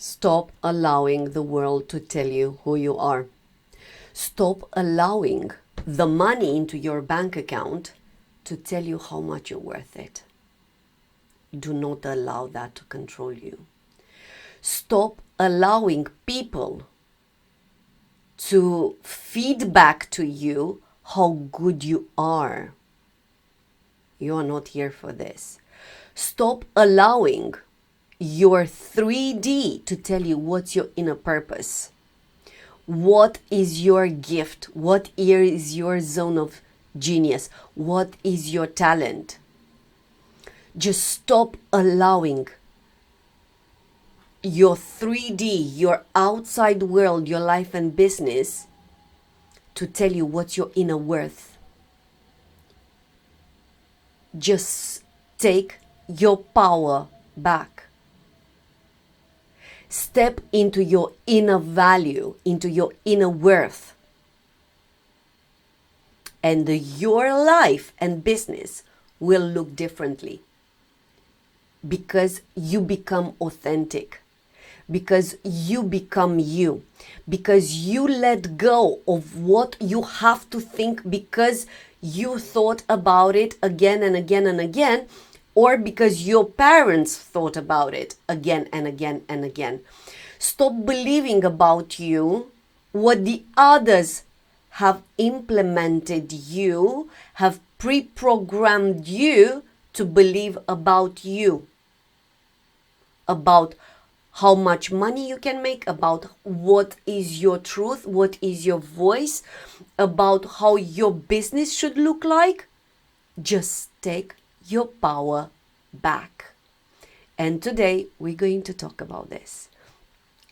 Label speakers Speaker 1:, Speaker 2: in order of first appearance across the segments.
Speaker 1: Stop allowing the world to tell you who you are. Stop allowing the money into your bank account to tell you how much you're worth it. Do not allow that to control you. Stop allowing people to feed back to you how good you are. You are not here for this. Stop allowing your 3D to tell you what's your inner purpose. What is your gift? What is your zone of genius? What is your talent? Just stop allowing your 3D, your outside world, your life and business to tell you what's your inner worth. Just take your power back. Step into your inner value, into your inner worth. And your life and business will look differently. Because you become authentic. Because you become you. Because you let go of what you have to think because you thought about it again and again and again, or because your parents thought about it again and again and again. Stop believing about you what the others have implemented you, have pre-programmed you to believe about you. About how much money you can make, about what is your truth, what is your voice, about how your business should look like. Just take your power back. And today we're going to talk about this.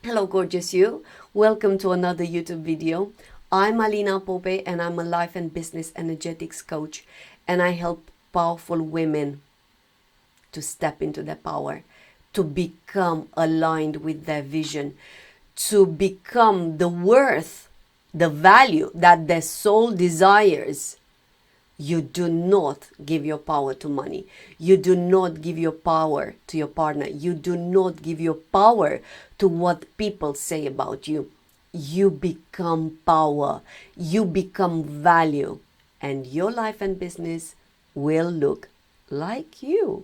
Speaker 1: Hello, gorgeous you. Welcome to another YouTube video. I'm Alina Apopei and I'm a life and business energetics coach, and I help powerful women to step into their power, to become aligned with their vision, to become the worth, the value that their soul desires. You do not give your power to money. You do not give your power to your partner. You do not give your power to what people say about you. You become power. You become value. And your life and business will look like you.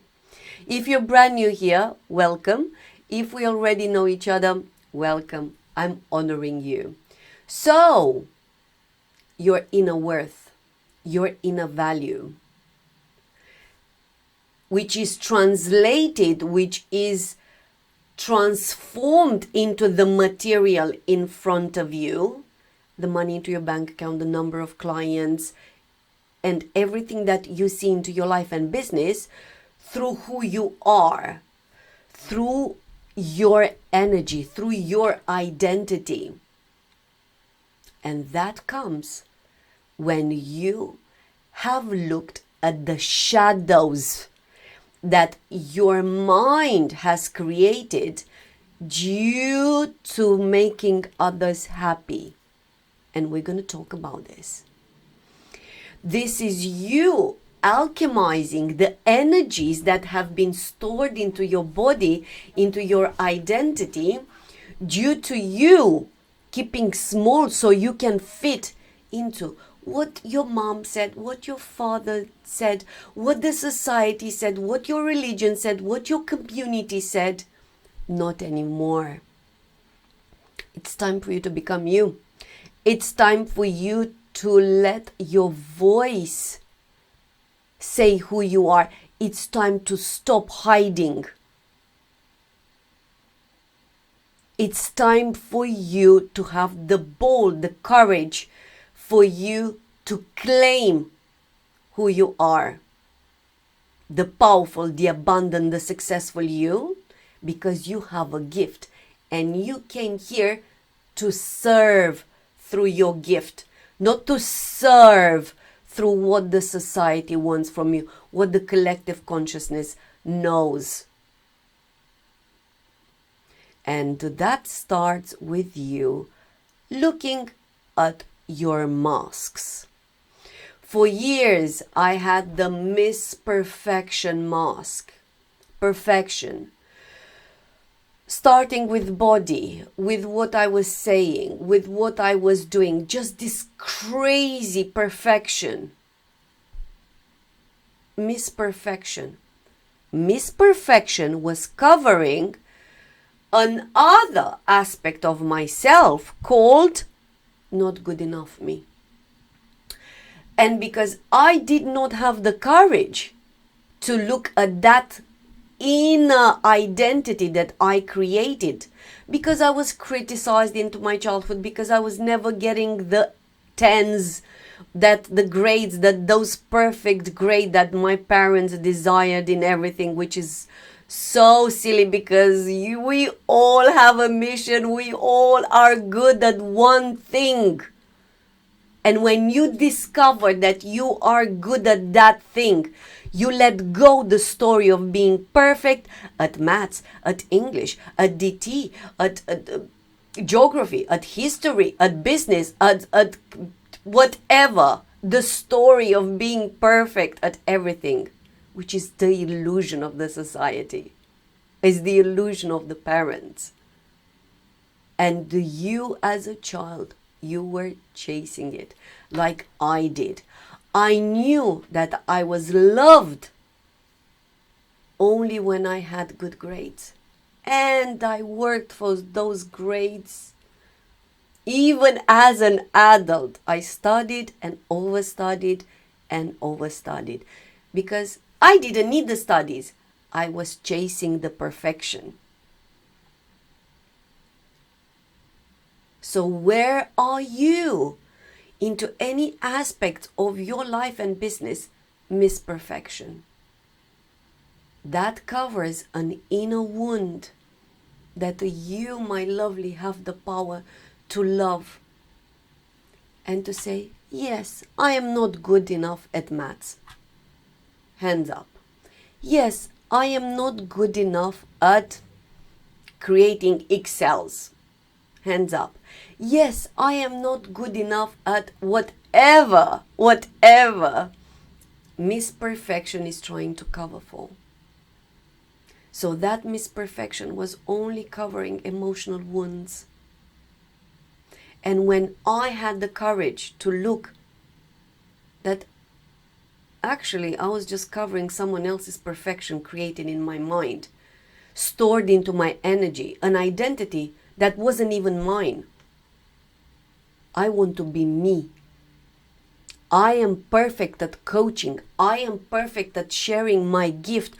Speaker 1: If you're brand new here, welcome. If we already know each other, welcome. I'm honoring you. So, your inner worth, your inner value, which is translated, which is transformed into the material in front of you, the money into your bank account, the number of clients, and everything that you see into your life and business through who you are, through your energy, through your identity. And that comes when you have looked at the shadows that your mind has created due to making others happy. And we're going to talk about this. This is you alchemizing the energies that have been stored into your body, into your identity, due to you keeping small so you can fit into what your mom said, what your father said, what the society said, what your religion said, what your community said. Not anymore. It's time for you to become you. It's time for you to let your voice say who you are. It's time to stop hiding. It's time for you to have the bold, the courage for you to claim who you are. The powerful, the abundant, the successful you, because you have a gift and you came here to serve through your gift, not to serve through what the society wants from you, what the collective consciousness knows. And that starts with you looking at your masks. For years, I had the Miss Perfection mask. Perfection. starting with body, with what I was saying, with what I was doing, just this crazy perfection. Misperfection. Misperfection was covering another aspect of myself called not good enough me. And because I did not have the courage to look at that inner identity that I created, because I was criticized into my childhood, because I was never getting the tens, that the grades, that those perfect grade that my parents desired in everything, which is so silly, because we all have a mission, we all are good at one thing. And when you discover that you are good at that thing, you let go the story of being perfect at maths, at English, at DT, at geography, at history, at business, at whatever. The story of being perfect at everything, which is the illusion of the society, is the illusion of the parents. And you as a child, you were chasing it like I did. I knew that I was loved only when I had good grades. And I worked for those grades. Even as an adult, I studied and overstudied and overstudied. Because I didn't need the studies. I was chasing the perfection. So where are you into any aspect of your life and business? Misperfection. That covers an inner wound that you, my lovely, have the power to love and to say, yes, I am not good enough at maths. Hands up. Yes, I am not good enough at creating Excels. Hands up. Yes, I am not good enough at whatever misperfection is trying to cover for. So that misperfection was only covering emotional wounds. And when I had the courage to look that actually I was just covering someone else's perfection created in my mind, stored into my energy, an identity that wasn't even mine. I want to be me. I am perfect at coaching. I am perfect at sharing my gift.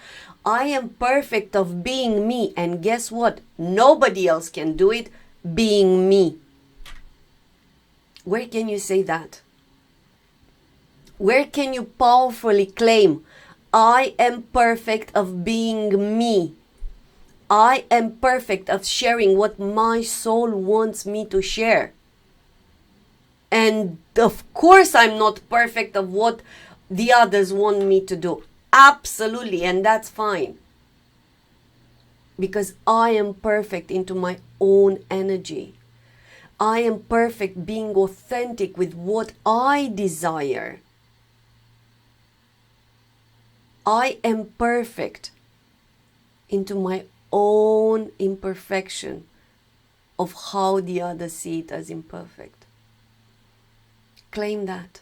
Speaker 1: I am perfect of being me. And guess what? Nobody else can do it being me. Where can you say that? Where can you powerfully claim, I am perfect of being me? I am perfect of sharing what my soul wants me to share. And of course I'm not perfect of what the others want me to do. Absolutely, and that's fine. Because I am perfect into my own energy. I am perfect being authentic with what I desire. I am perfect into my own imperfection of how the others see it as imperfect. Claim that.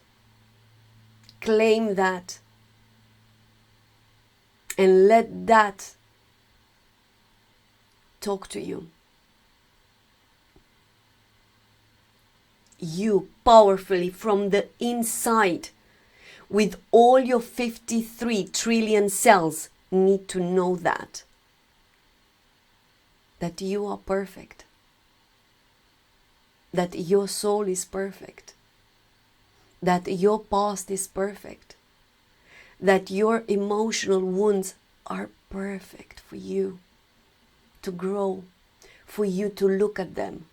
Speaker 1: Claim that. And let that talk to you. You powerfully from the inside, with all your 53 trillion cells, need to know that you are perfect, that your soul is perfect, that your past is perfect, that your emotional wounds are perfect for you to grow, for you to look at them,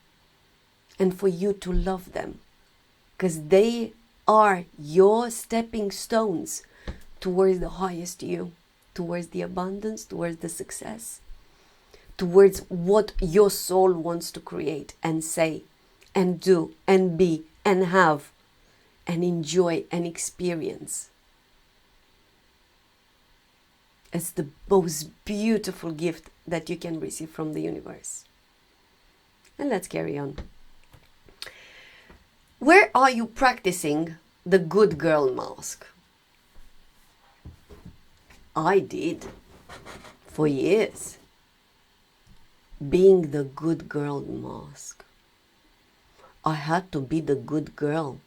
Speaker 1: and for you to love them, because they are your stepping stones towards the highest you, towards the abundance, towards the success, towards what your soul wants to create and say and do and be and have and enjoy and experience. It's the most beautiful gift that you can receive from the universe. And let's carry on. Where are you practicing the good girl mask? I did for years. Being the good girl mask. I had to be the good girl.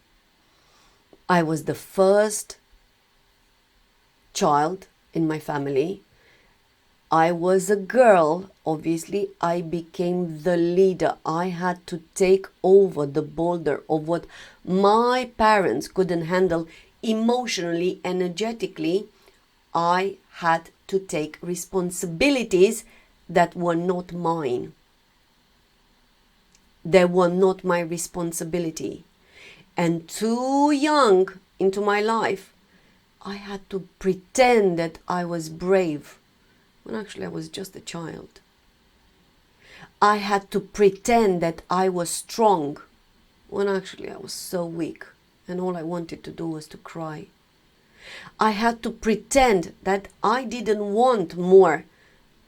Speaker 1: I was the first child in my family. I was a girl. Obviously, I became the leader. I had to take over the boulder of what my parents couldn't handle emotionally, energetically. I had to take responsibilities that were not mine. They were not my responsibility. And too young into my life, I had to pretend that I was brave, when actually I was just a child. I had to pretend that I was strong, when actually I was so weak, and all I wanted to do was to cry. I had to pretend that I didn't want more,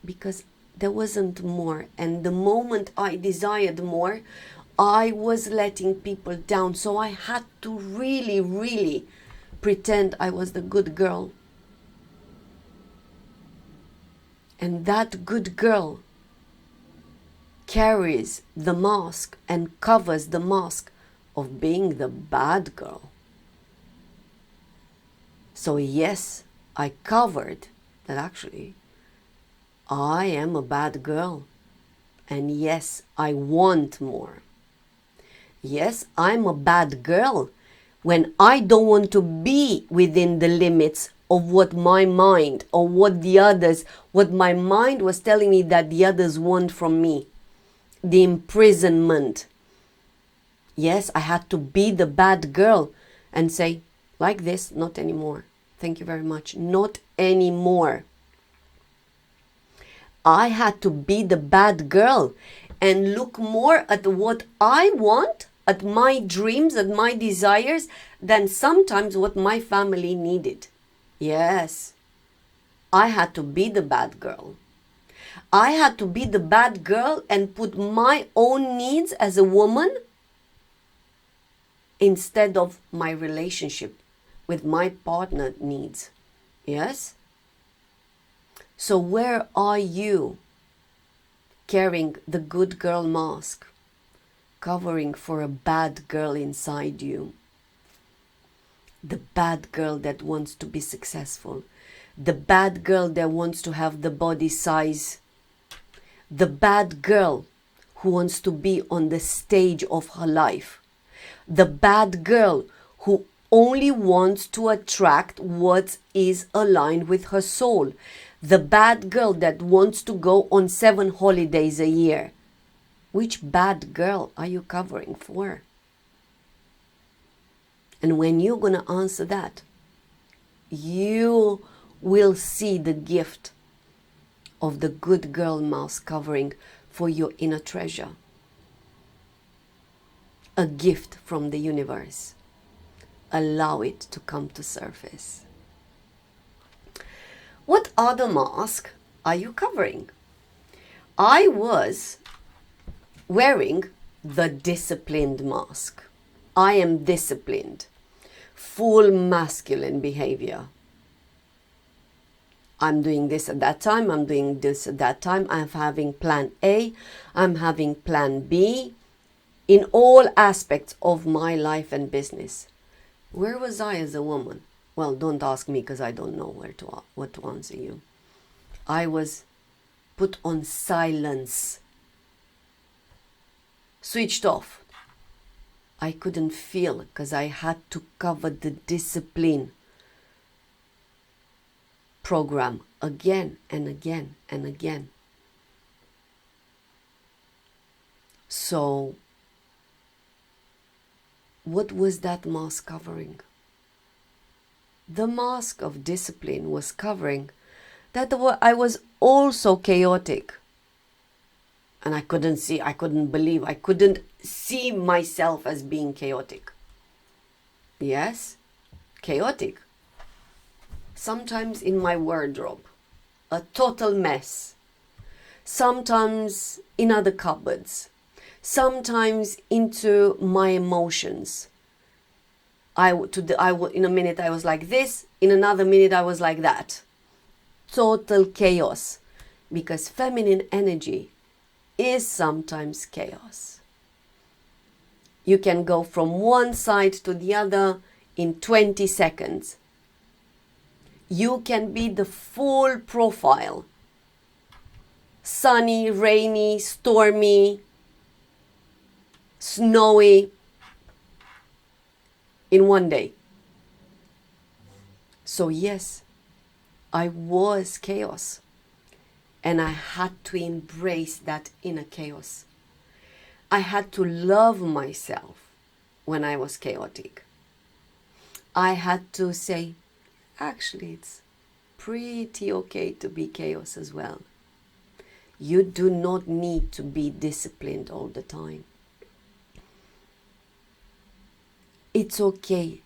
Speaker 1: because there wasn't more. And the moment I desired more, I was letting people down. So I had to really, really pretend I was the good girl. And that good girl carries the mask and covers the mask of being the bad girl. So yes, I covered that actually I am a bad girl. And yes, I want more. Yes, I'm a bad girl when I don't want to be within the limits of what my mind or what my mind was telling me that the others want from me. The imprisonment. Yes, I had to be the bad girl and say, like this, not anymore. Thank you very much. Not anymore. I had to be the bad girl and look more at what I want, at my dreams, at my desires, than sometimes what my family needed. Yes, I had to be the bad girl. I had to be the bad girl and put my own needs as a woman instead of my relationship with my partner needs. Yes? So where are you carrying the good girl mask, covering for a bad girl inside you? The bad girl that wants to be successful. The bad girl that wants to have the body size. The bad girl who wants to be on the stage of her life. The bad girl who only wants to attract what is aligned with her soul. The bad girl that wants to go on 7 holidays a year. Which bad girl are you covering for? And when you're going to answer that, you will see the gift of the good girl mask covering for your inner treasure. A gift from the universe. Allow it to come to surface. What other mask are you covering? I was wearing the disciplined mask. I am disciplined. Full masculine behavior. I'm doing this at that time, I'm doing this at that time, I'm having plan A, I'm having plan B, in all aspects of my life and business. Where was I as a woman? Well, don't ask me because I don't know what to answer you. I was put on silence. Switched off. I couldn't feel because I had to cover the discipline program again and again and again. So, what was that mask covering? The mask of discipline was covering that I was also chaotic. And I couldn't believe, I couldn't see myself as being chaotic. Yes, chaotic. Sometimes in my wardrobe. a total mess. Sometimes in other cupboards. Sometimes into my emotions. In a minute I was like this, in another minute I was like that. Total chaos. Because feminine energy is sometimes chaos. You can go from one side to the other in 20 seconds. You can be the full profile. Sunny, rainy, stormy, snowy in one day. So yes, I was chaos. And I had to embrace that inner chaos. I had to love myself when I was chaotic. I had to say, actually, it's pretty okay to be chaos as well. You do not need to be disciplined all the time. It's okay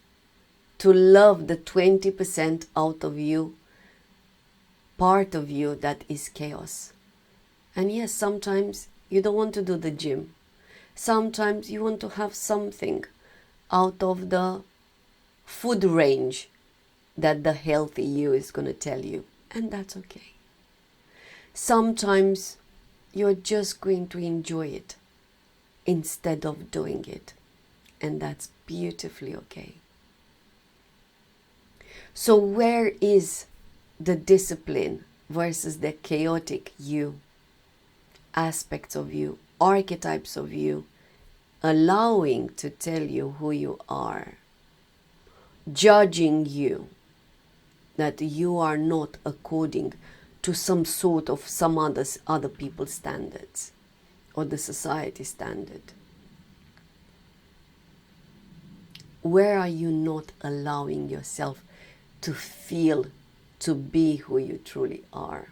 Speaker 1: to love the 20% out of you, part of you that is chaos. And yes, sometimes you don't want to do the gym. Sometimes you want to have something out of the food range that the healthy you is going to tell you. And that's okay. Sometimes you're just going to enjoy it instead of doing it. And that's beautifully okay. So where is the discipline versus the chaotic you? Aspects of you, archetypes of you, allowing to tell you who you are, judging you that you are not according to some other people's standards or the society standard. Where are you not allowing yourself to feel, to be who you truly are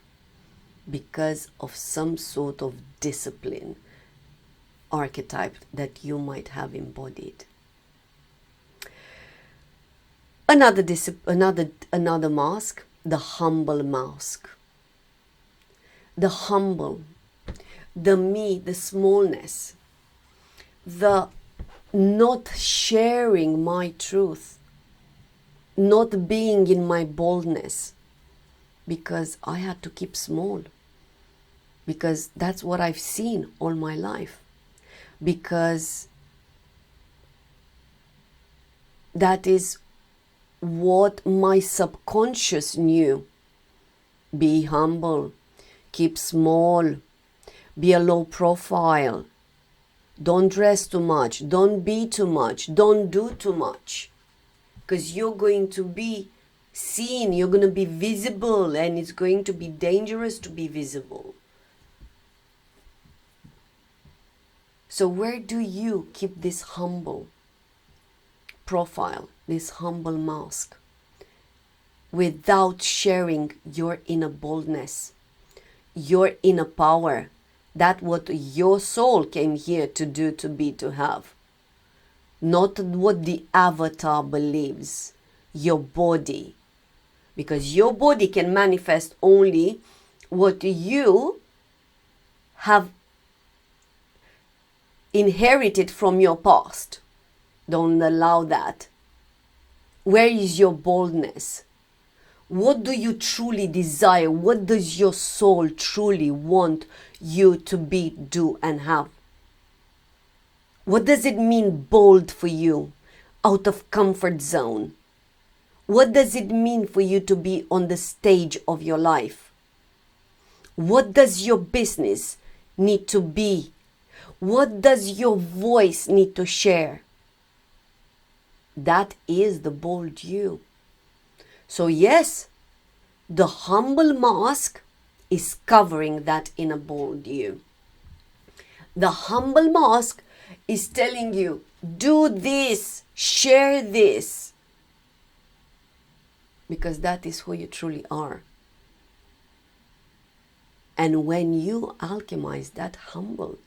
Speaker 1: because of some sort of discipline archetype that you might have embodied? Another mask, the humble mask. The humble, the me, the smallness, the not sharing my truth, not being in my boldness, because I had to keep small, because that's what I've seen all my life, because that is what my subconscious knew. Be humble, keep small, be a low profile, don't dress too much, don't be too much, don't do too much, because you're going to be seen, you're going to be visible, and it's going to be dangerous to be visible. So where do you keep this humble profile, this humble mask, without sharing your inner boldness, your inner power, that what your soul came here to do, to be, to have? Not what the avatar believes, your body. Because your body can manifest only what you have inherited from your past. Don't allow that. Where is your boldness? What do you truly desire? What does your soul truly want you to be, do, and have? What does it mean bold for you? Out of comfort zone? What does it mean for you to be on the stage of your life? What does your business need to be? What does your voice need to share? That is the bold you. So yes, the humble mask is covering that inner bold you. The humble mask is telling you, do this, share this, because that is who you truly are. And when you alchemize that humble,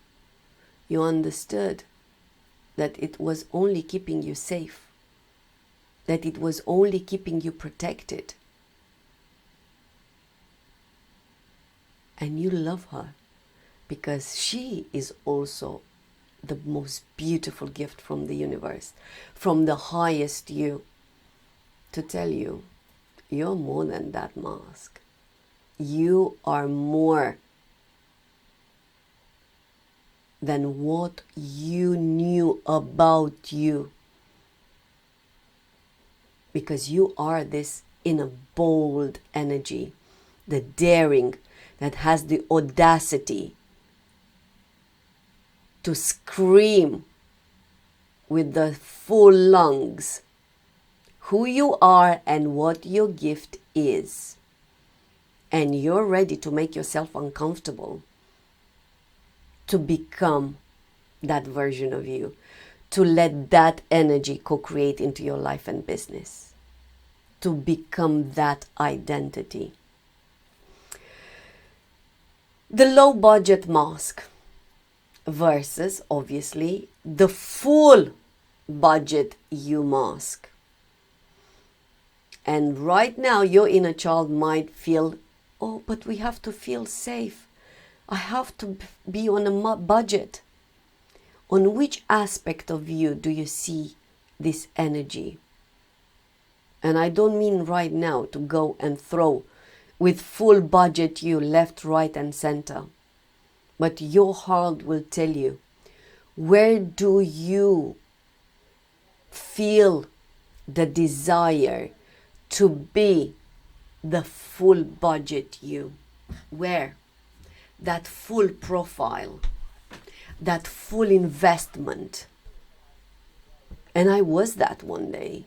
Speaker 1: you understood that it was only keeping you safe, that it was only keeping you protected. and you love her because she is also the most beautiful gift from the universe, from the highest you, to tell you, you're more than that mask. You are more than what you knew about you. Because you are this inner bold energy, the daring that has the audacity to scream with the full lungs who you are and what your gift is. And you're ready to make yourself uncomfortable to become that version of you, to let that energy co-create into your life and business, to become that identity. The low budget mask versus obviously the full budget you mask. And right now your inner child might feel, oh, but we have to feel safe. I have to be on a budget. On which aspect of you do you see this energy? And I don't mean right now to go and throw with full budget you left, right and center. But your heart will tell you, where do you feel the desire to be the full budget you? Where? That full profile, that full investment. And I was that one day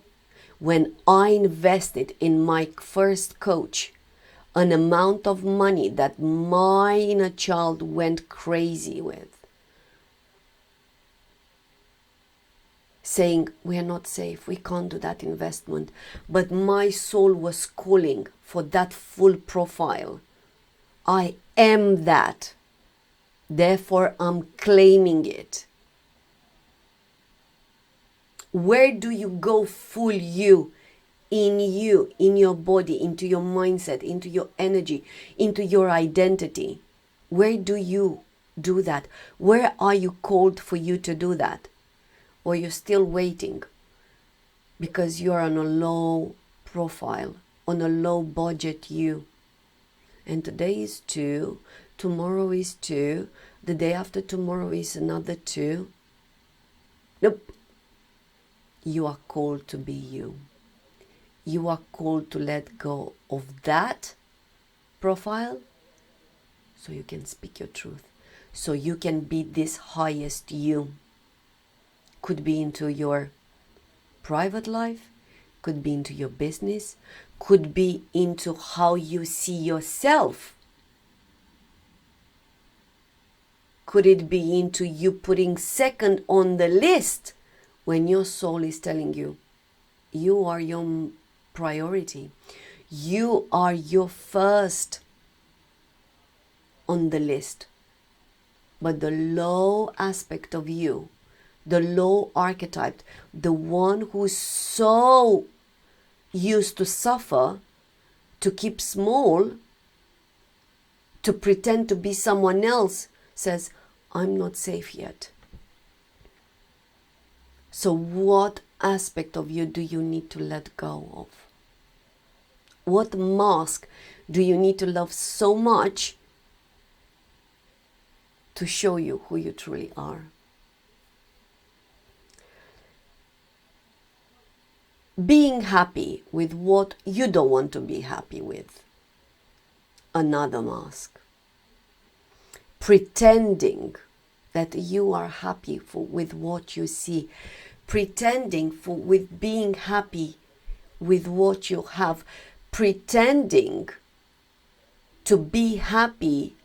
Speaker 1: when I invested in my first coach an amount of money that my inner child went crazy with, saying, we are not safe, we can't do that investment. But my soul was calling for that full profile. I am that. Therefore, I'm claiming it. Where do you go full you, in your body, into your mindset, into your energy, into your identity? Where do you do that? Where are you called for you to do that? Or you're still waiting because you're on a low profile, on a low budget you. And today is 2, tomorrow is 2, the day after tomorrow is another 2. Nope. You are called to be you. You are called to let go of that profile so you can speak your truth. So you can be this highest you. Could be into your private life, could be into your business, could be into how you see yourself. Could it be into you putting second on the list when your soul is telling you, you are your priority. You are your first on the list. But the low aspect of you, the low archetype, the one who's so used to suffer, to keep small, to pretend to be someone else, says, I'm not safe yet. So what aspect of you do you need to let go of? What mask do you need to love so much to show you who you truly are? Being happy with what you don't want to be happy with. Another mask. Pretending that you are happy with what you see. Pretending with being happy with what you have. Pretending to be happy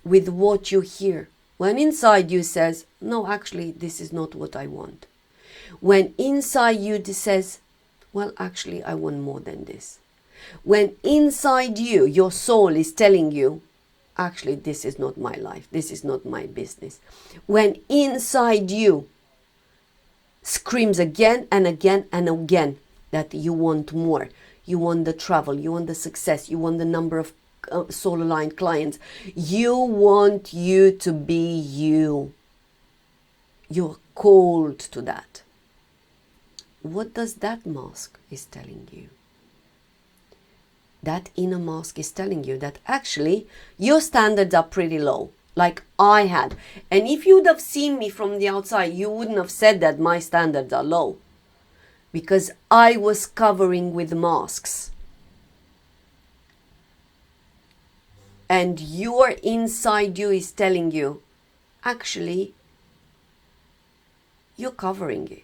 Speaker 1: with what you hear. When inside you says, no, actually, this is not what I want. When inside you says, well, actually, I want more than this. When inside you, your soul is telling you, actually, this is not my life. This is not my business. When inside you screams again and again and again that you want more. You want the travel. You want the success. You want the number of soul aligned clients. You want you to be you. You're called to that. What does that mask is telling you? That inner mask is telling you that actually your standards are pretty low, like I had. And if you would have seen me from the outside, you wouldn't have said that my standards are low, because I was covering with masks. And your inside you is telling you, actually, you're covering it.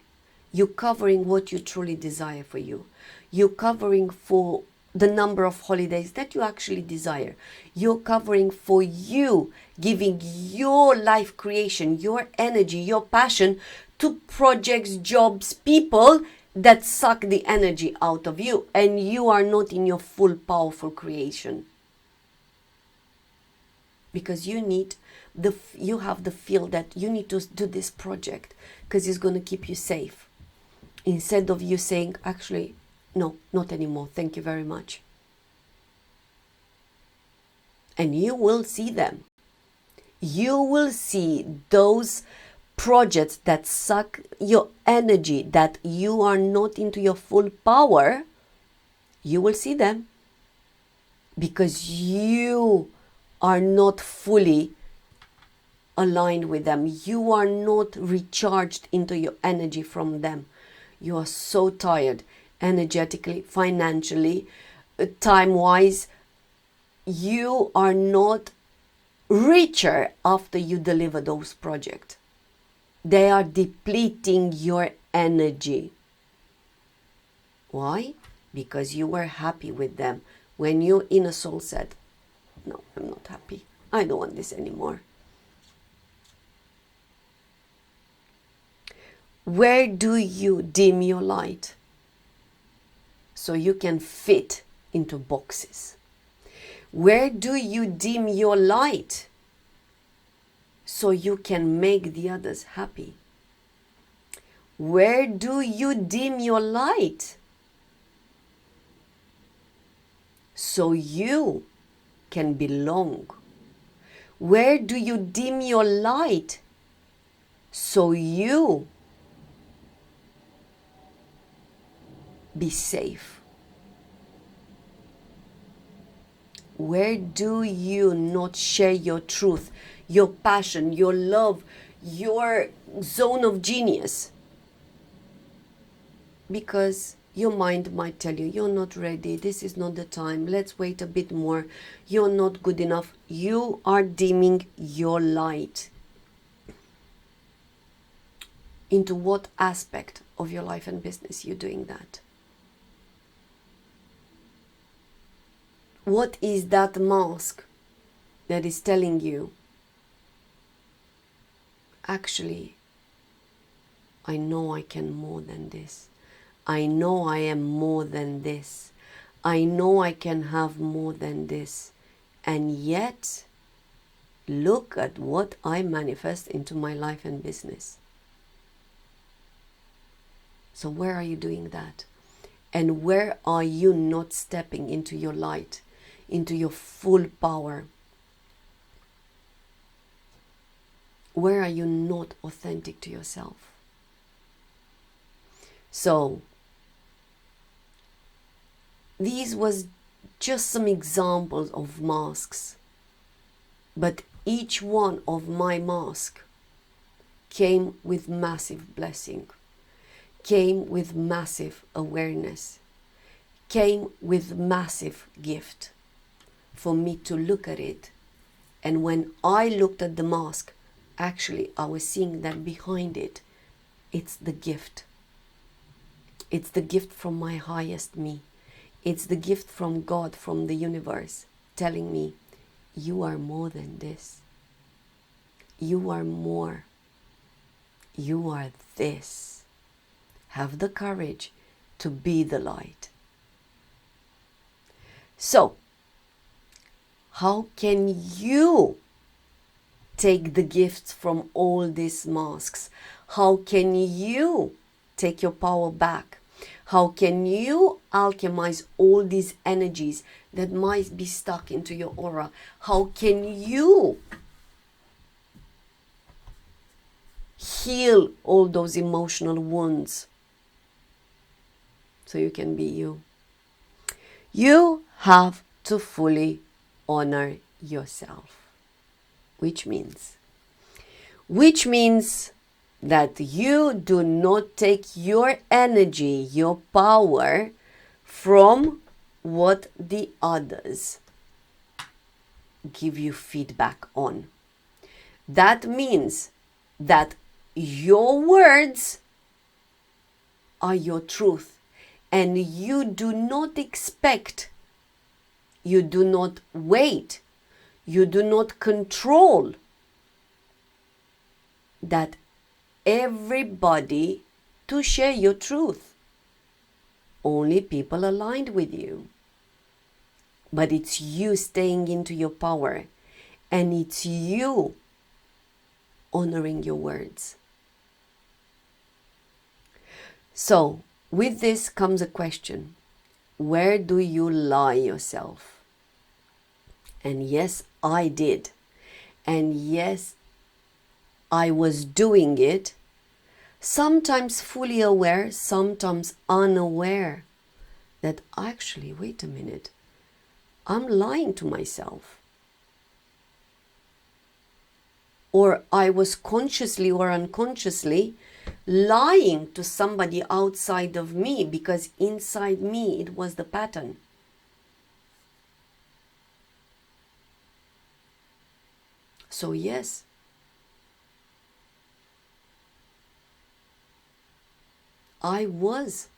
Speaker 1: You're covering what you truly desire for you. You're covering for the number of holidays that you actually desire. You're covering for you, giving your life creation, your energy, your passion to projects, jobs, people that suck the energy out of you, and you are not in your full powerful creation. Because you have the feel that you need to do this project because it's going to keep you safe. Instead of you saying, actually, no, not anymore. Thank you very much. And you will see them. You will see those projects that suck your energy, that you are not into your full power. You will see them because you are not fully aligned with them. You are not recharged into your energy from them. You are so tired, energetically, financially, time-wise. You are not richer after you deliver those projects. They are depleting your energy. Why? Because you were happy with them when your inner soul said, no, I'm not happy. I don't want this anymore. Where do you dim your light so you can fit into boxes? Where do you dim your light so you can make the others happy? Where do you dim your light so you can belong? Where do you dim your light so you be safe? Where do you not share your truth, your passion, your love, your zone of genius? Because your mind might tell you, you're not ready, this is not the time, let's wait a bit more, you're not good enough. You are dimming your light. Into what aspect of your life and business you're doing that? What is that mask that is telling you, actually, I know I can more than this. I know I am more than this. I know I can have more than this. And yet, look at what I manifest into my life and business. So where are you doing that? And where are you not stepping into your light, into your full power? Where are you not authentic to yourself? So, these was just some examples of masks. But each one of my masks came with massive blessing, came with massive awareness, came with massive gift for me to look at it. And when I looked at the mask, actually I was seeing that behind it, it's the gift. It's the gift from my highest me. It's the gift from God, from the universe, telling me, you are more than this. You are more. You are this. Have the courage to be the light. So, how can you take the gifts from all these masks? How can you take your power back? How can you alchemize all these energies that might be stuck into your aura? How can you heal all those emotional wounds so you can be you? You have to fully honor yourself, which means that you do not take your energy, your power from what the others give you feedback on. That means that your words are your truth, and you do not expect, you do not wait, you do not control that everybody to share your truth. Only people aligned with you. But it's you staying into your power, and it's you honoring your words. So, with this comes a question. Where do you lie yourself? And yes, I did. And yes, I was doing it, sometimes fully aware, sometimes unaware, that actually, wait a minute, I'm lying to myself. Or I was consciously or unconsciously lying to somebody outside of me, because inside me it was the pattern. So yes, I was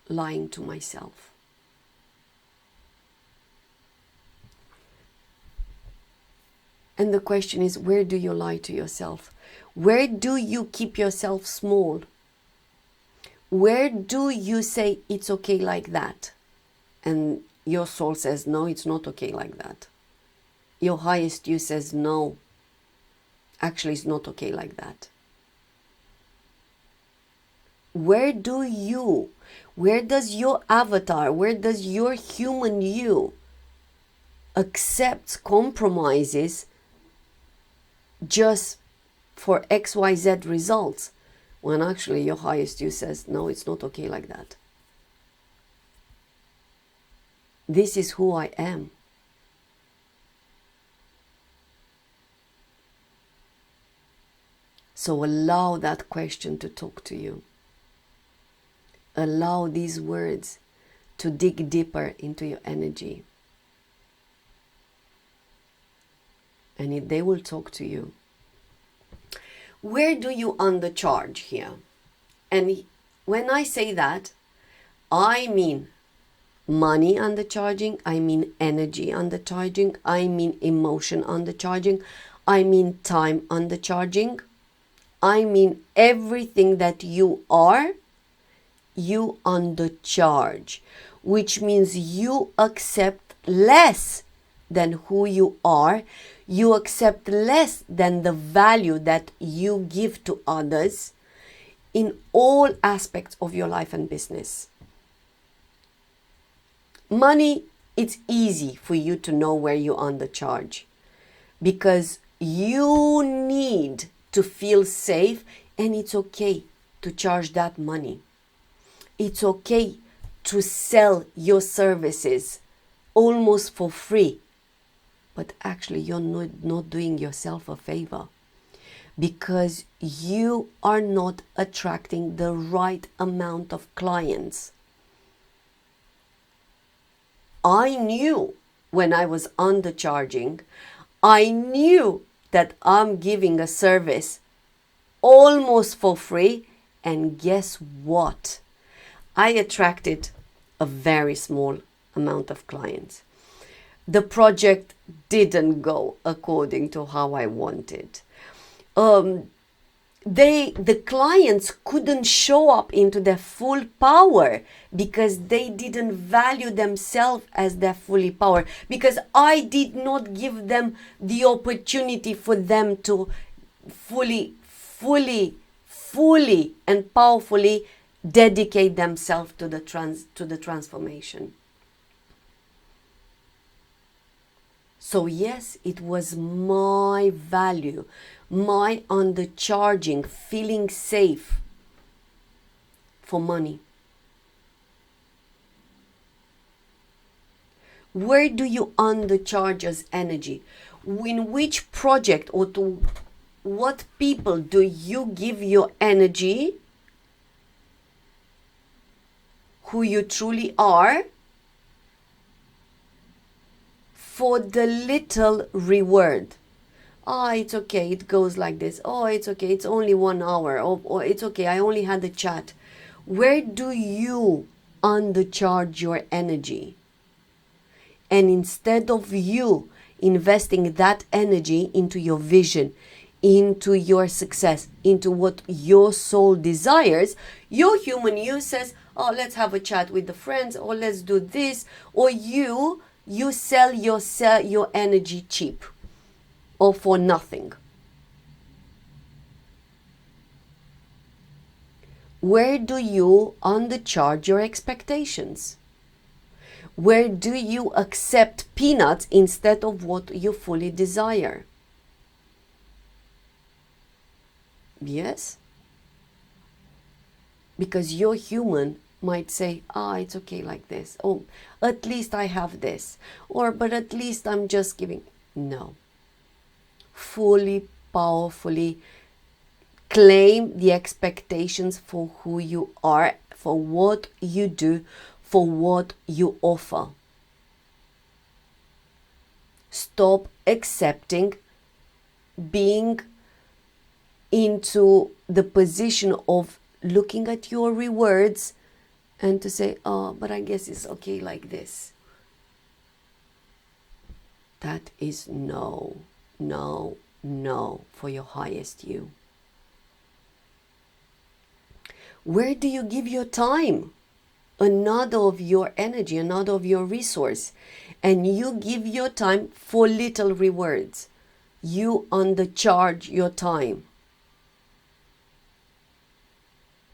Speaker 1: lying to myself. And the question is, where do you lie to yourself? Where do you keep yourself small? Where do you say it's okay like that? And your soul says, no, it's not okay like that. Your highest you says, no, actually it's not okay like that. Where does your avatar, where does your human you accept compromises just for XYZ results, when actually your highest you says, no, it's not okay like that. This is who I am. So allow that question to talk to you. Allow these words to dig deeper into your energy. And they will talk to you. Where do you undercharge here? And when I say that, I mean money undercharging, I mean energy undercharging, I mean emotion undercharging, I mean time undercharging, I mean everything that you are, you undercharge, which means you accept less than who you are, you accept less than the value that you give to others in all aspects of your life and business. Money, it's easy for you to know where you undercharge, because you need to feel safe, and it's okay to charge that money. It's okay to sell your services almost for free, but actually you're not doing yourself a favor, because you are not attracting the right amount of clients. I knew when I was undercharging, I knew that I'm giving a service almost for free, and guess what? I attracted a very small amount of clients. The project didn't go according to how I wanted. The clients couldn't show up into their full power because they didn't value themselves as their fully power, because I did not give them the opportunity for them to fully and powerfully dedicate themselves to the transformation. So yes, it was my value, my undercharging, feeling safe for money. Where do you undercharge as energy? In which project or to what people do you give your energy, who you truly are, for the little reward? Oh, it's okay, it goes like this. Oh, it's okay, it's only 1 hour. Or it's okay, I only had a chat. Where do you undercharge your energy? And instead of you investing that energy into your vision, into your success, into what your soul desires, your human you says, oh, let's have a chat with the friends, or let's do this, or you sell your energy cheap or for nothing. Where do you undercharge your expectations? Where do you accept peanuts instead of what you fully desire? Yes? Because your human might say, it's okay like this. Oh, at least I have this. Or, but at least I'm just giving. No. Fully, powerfully claim the expectations for who you are, for what you do, for what you offer. Stop accepting being into the position of looking at your rewards and to say, but I guess it's okay like this. That is no for your highest you. Where do you give your time? Another of your energy, another of your resource. And you give your time for little rewards. You undercharge your time.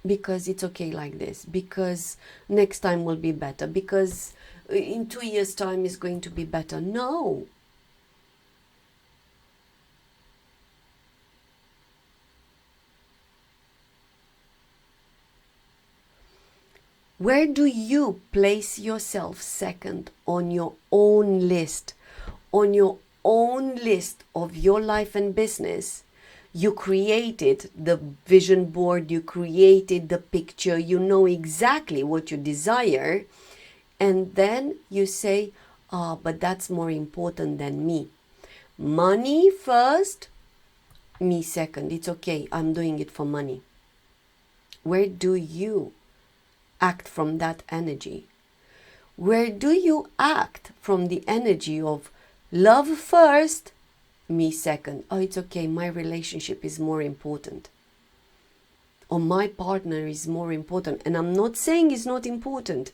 Speaker 1: Because it's okay like this. Because next time will be better. Because in 2 years' time is going to be better. No. Where do you place yourself second on your own list? On your own list of your life and business. You created the vision board, you created the picture, you know exactly what you desire. And then you say, but that's more important than me. Money first, me second. It's okay, I'm doing it for money. Where do you act from that energy? Where do you act from the energy of love first, me second? Oh, it's okay, my relationship is more important. Or my partner is more important. And I'm not saying it's not important.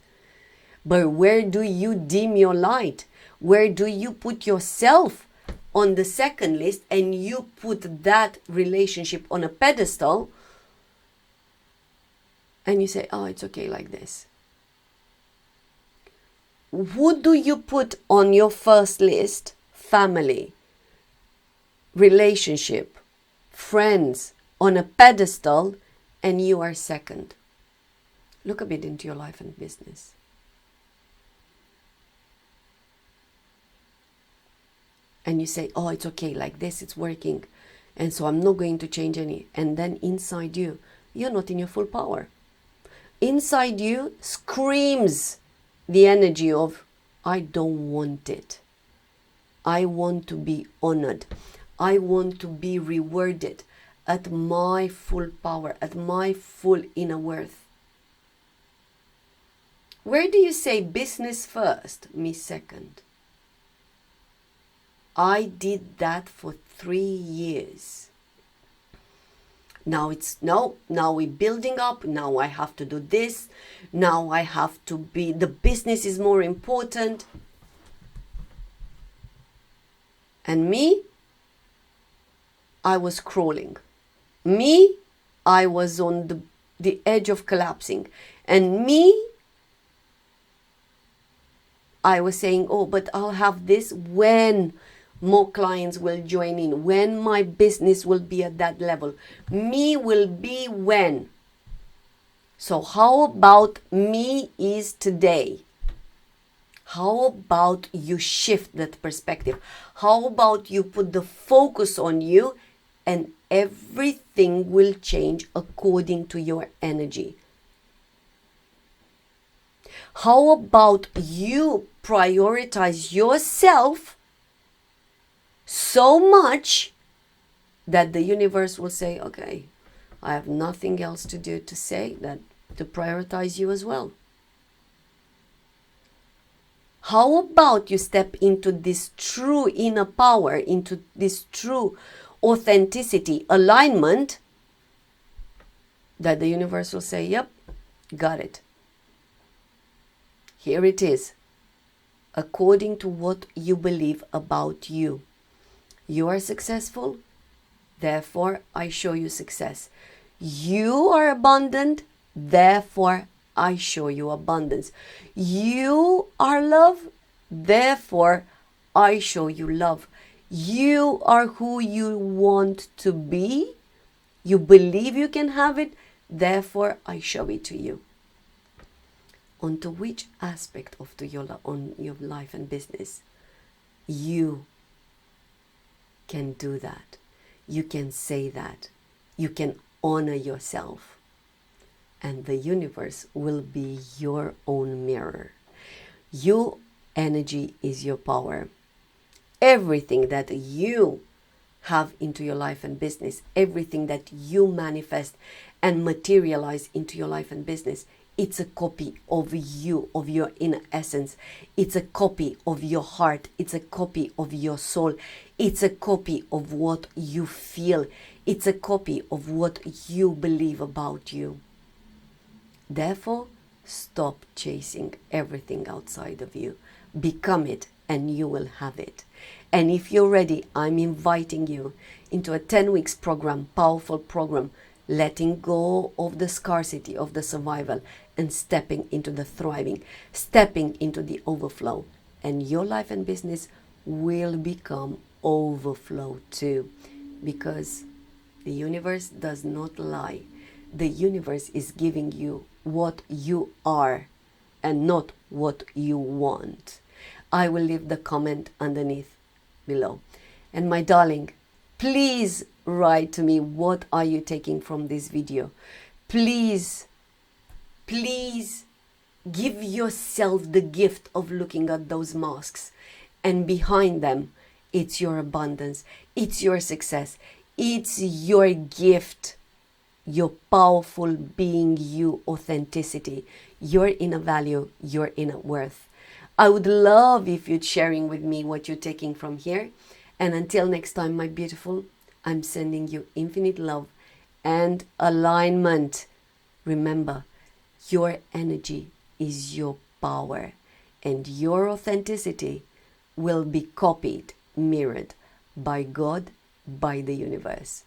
Speaker 1: But where do you dim your light? Where do you put yourself on the second list and you put that relationship on a pedestal? And you say, it's okay like this. Who do you put on your first list? Family, relationship, friends, on a pedestal, and you are second. Look a bit into your life and business. And you say, it's okay like this, it's working. And so I'm not going to change any. And then inside you, you're not in your full power. Inside you screams the energy of, I don't want it. I want to be honored. I want to be rewarded at my full power, at my full inner worth. Where do you say business first, me second? I did that for 3 years. Now we're building up. Now I have to do this. Now I have to be, the business is more important. And me, I was crawling. Me, I was on the the edge of collapsing. And me, I was saying, oh, but I'll have this when more clients will join in, when my business will be at that level. Me will be when. So how about me is today? How about you shift that perspective? How about you put the focus on you, and everything will change according to your energy? How about you prioritize yourself so much that the universe will say, okay, I have nothing else to do to say that to prioritize you as well. How about you step into this true inner power, into this true authenticity, alignment, that the universe will say, yep, got it. Here it is, according to what you believe about you. You are successful, therefore I show you success. You are abundant, therefore I show you abundance. You are love, therefore I show you love. You are who you want to be. You believe you can have it, therefore I show it to you. Onto which aspect of your life and business you can do that. You can say that. You can honor yourself. And the universe will be your own mirror. Your energy is your power. Everything that you have into your life and business, everything that you manifest and materialize into your life and business, it's a copy of you, of your inner essence. It's a copy of your heart. It's a copy of your soul. It's a copy of what you feel. It's a copy of what you believe about you. Therefore, stop chasing everything outside of you. Become it and you will have it. And if you're ready, I'm inviting you into a 10 weeks program, powerful program, letting go of the scarcity of the survival and stepping into the thriving, stepping into the overflow. And your life and business will become overflow too, because the universe does not lie. The universe is giving you what you are and not what you want. I will leave the comment underneath below. And my darling, please write to me, what are you taking from this video? Please give yourself the gift of looking at those masks, and behind them, it's your abundance, it's your success, it's your gift, your powerful being, you authenticity, your inner value, your inner worth. I would love if you'd sharing with me what you're taking from here. And until next time, my beautiful, I'm sending you infinite love and alignment. Remember, your energy is your power, and your authenticity will be copied, mirrored by God, by the universe.